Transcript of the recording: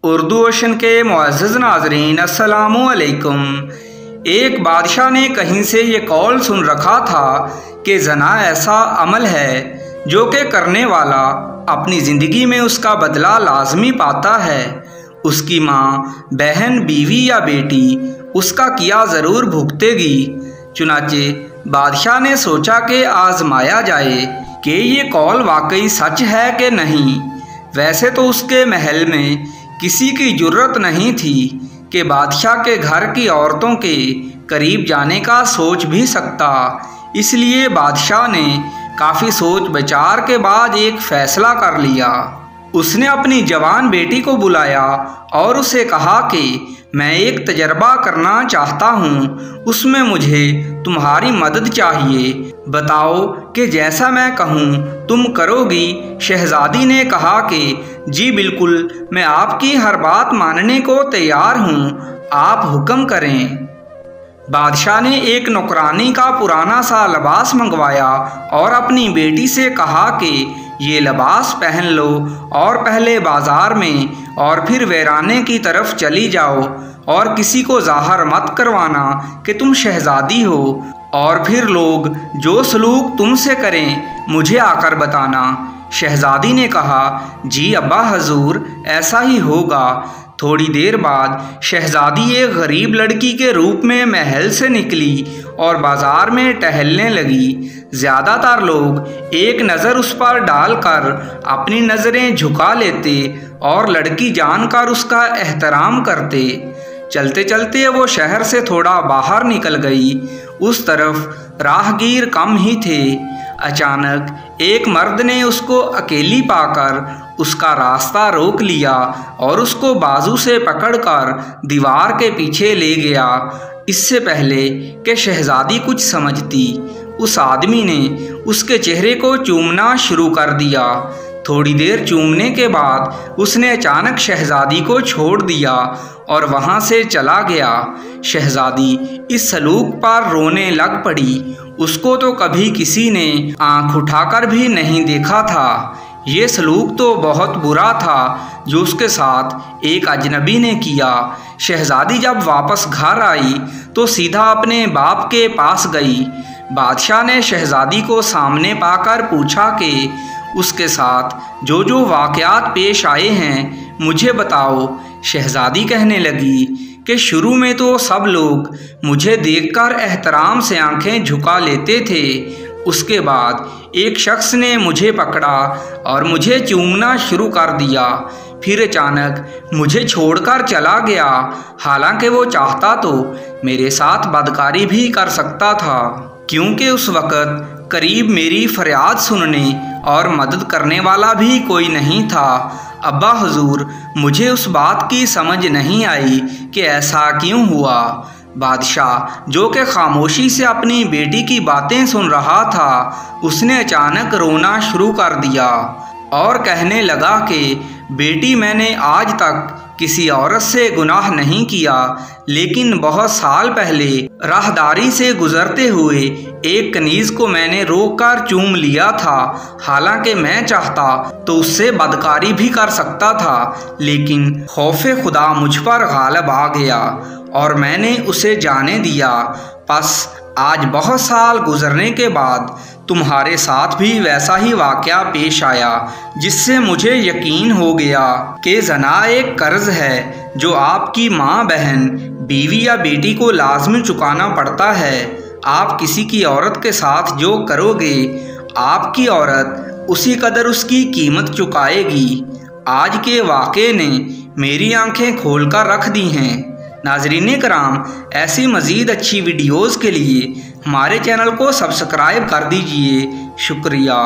Urdu ocean के मुअज़्ज़ज़ नाज़रीन अस्सलामु अलैकुम। एक बादशाह ने कहीं से ये कौल सुन रखा था कि ज़ना ऐसा अमल है जो कि करने वाला अपनी ज़िंदगी में उसका बदला लाजमी पाता है। उसकी माँ, बहन, बीवी या बेटी उसका किया ज़रूर भुगतेगी। चुनाचे बादशाह ने सोचा कि आजमाया जाए कि ये कौल वाकई सच है कि नहीं। वैसे तो उसके महल में किसी की जुर्रत नहीं थी कि बादशाह के घर की औरतों के करीब जाने का सोच भी सकता। इसलिए बादशाह ने काफ़ी सोच विचार के बाद एक फ़ैसला कर लिया। उसने अपनी जवान बेटी को बुलाया और उसे कहा कि मैं एक तजर्बा करना चाहता हूँ, उसमें मुझे तुम्हारी मदद चाहिए। बताओ कि जैसा मैं कहूँ तुम करोगी। शहज़ादी ने कहा कि जी बिल्कुल, मैं आपकी हर बात मानने को तैयार हूँ, आप हुक्म करें। बादशाह ने एक नौकरानी का पुराना सा लिबास मंगवाया और अपनी बेटी से कहा कि ये लिबास पहन लो और पहले बाज़ार में और फिर वीराने की तरफ चली जाओ और किसी को ज़ाहिर मत करवाना कि तुम शहज़ादी हो, और फिर लोग जो सलूक तुमसे करें मुझे आकर बताना। शहज़ादी ने कहा, जी अब्बा हजूर, ऐसा ही होगा। थोड़ी देर बाद शहज़ादी एक गरीब लड़की के रूप में महल से निकली और बाज़ार में टहलने लगी। ज़्यादातर लोग एक नज़र उस पर डालकर अपनी नज़रें झुका लेते और लड़की जानकर उसका एहतराम करते। चलते चलते वो शहर से थोड़ा बाहर निकल गई। उस तरफ राहगीर कम ही थे। अचानक एक मर्द ने उसको अकेली पाकर उसका रास्ता रोक लिया और उसको बाजू से पकड़कर दीवार के पीछे ले गया। इससे पहले कि शहज़ादी कुछ समझती, उस आदमी ने उसके चेहरे को चूमना शुरू कर दिया। थोड़ी देर चूमने के बाद उसने अचानक शहज़ादी को छोड़ दिया और वहाँ से चला गया। शहज़ादी इस सलूक पर रोने लग पड़ी। उसको तो कभी किसी ने आंख उठाकर भी नहीं देखा था। ये सलूक तो बहुत बुरा था जो उसके साथ एक अजनबी ने किया। शहज़ादी जब वापस घर आई तो सीधा अपने बाप के पास गई। बादशाह ने शहज़ादी को सामने पाकर पूछा कि उसके साथ जो जो वाक़यात पेश आए हैं मुझे बताओ। शहज़ादी कहने लगी कि शुरू में तो सब लोग मुझे देखकर एहतराम से आंखें झुका लेते थे। उसके बाद एक शख्स ने मुझे पकड़ा और मुझे चूमना शुरू कर दिया। फिर अचानक मुझे छोड़कर चला गया। हालांकि वो चाहता तो मेरे साथ बदकारी भी कर सकता था, क्योंकि उस वक़्त करीब मेरी फरियाद सुनने और मदद करने वाला भी कोई नहीं था। अब्बा हुजूर, मुझे उस बात की समझ नहीं आई कि ऐसा क्यों हुआ। बादशाह, जो कि खामोशी से अपनी बेटी की बातें सुन रहा था, उसने अचानक रोना शुरू कर दिया और कहने लगा कि बेटी, मैंने आज तक किसी औरत से गुनाह नहीं किया, लेकिन बहुत साल पहले राहदारी से गुजरते हुए एक कनीज़ को मैंने रोककर चूम लिया था। हालांकि मैं चाहता तो उससे बदकारी भी कर सकता था, लेकिन खौफे खुदा मुझ पर गालिब आ गया और मैंने उसे जाने दिया। बस आज बहुत साल गुजरने के बाद तुम्हारे साथ भी वैसा ही वाक़या पेश आया, जिससे मुझे यकीन हो गया कि ज़ना एक कर्ज़ है जो आपकी माँ, बहन, बीवी या बेटी को लाजमी चुकाना पड़ता है। आप किसी की औरत के साथ जो करोगे, आपकी औरत उसी कदर उसकी कीमत चुकाएगी। आज के वाक़े ने मेरी आंखें खोलकर रख दी हैं। नाज़रीन कराम, ऐसी मज़ीद अच्छी वीडियोज़ के लिए हमारे चैनल को सब्सक्राइब कर दीजिए। शुक्रिया।